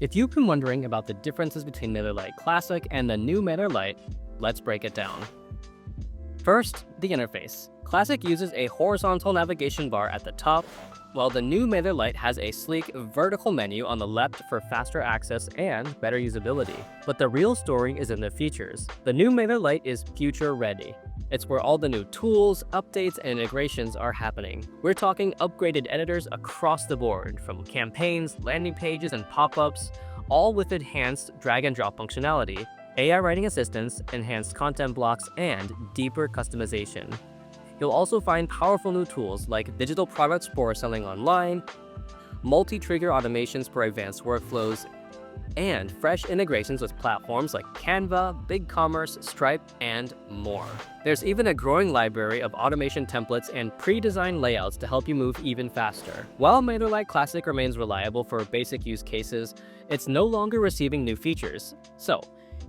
If you've been wondering about the differences between MailerLite Classic and the new MailerLite, let's break it down. First, the interface. Classic uses a horizontal navigation bar at the top, while the new MailerLite has a sleek vertical menu on the left for faster access and better usability. But the real story is in the features. The new MailerLite is future-ready. It's where all the new tools, updates, and integrations are happening. We're talking upgraded editors across the board, from campaigns, landing pages, and pop-ups, all with enhanced drag-and-drop functionality, AI writing assistance, enhanced content blocks, and deeper customization. You'll also find powerful new tools like digital products for selling online, multi-trigger automations for advanced workflows, and fresh integrations with platforms like Canva, BigCommerce, Stripe, and more. There's even a growing library of automation templates and pre-designed layouts to help you move even faster. While MailerLite Classic remains reliable for basic use cases, it's no longer receiving new features. So,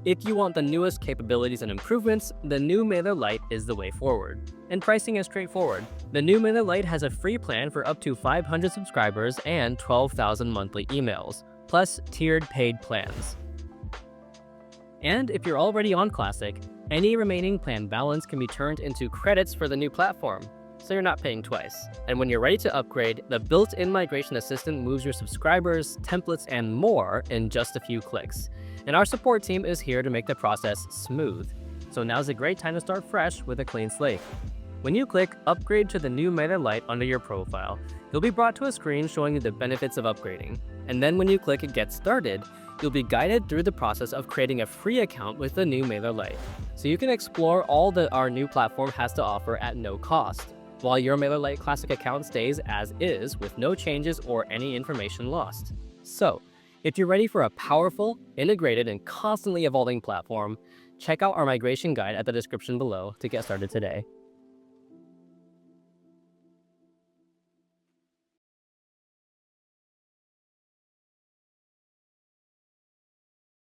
if you want the newest capabilities and improvements, the new MailerLite is the way forward. And pricing is straightforward. The new MailerLite has a free plan for up to 500 subscribers and 12,000 monthly emails, plus tiered paid plans. And if you're already on Classic, any remaining plan balance can be turned into credits for the new platform, so you're not paying twice. And when you're ready to upgrade, the built-in migration assistant moves your subscribers, templates, and more in just a few clicks. And our support team is here to make the process smooth. So now's a great time to start fresh with a clean slate. When you click Upgrade to the new MailerLite under your profile, you'll be brought to a screen showing you the benefits of upgrading. And then when you click Get Started, you'll be guided through the process of creating a free account with the new MailerLite. So you can explore all that our new platform has to offer at no cost, while your MailerLite Classic account stays as is with no changes or any information lost. So, if you're ready for a powerful, integrated, and constantly evolving platform, check out our migration guide at the description below to get started today.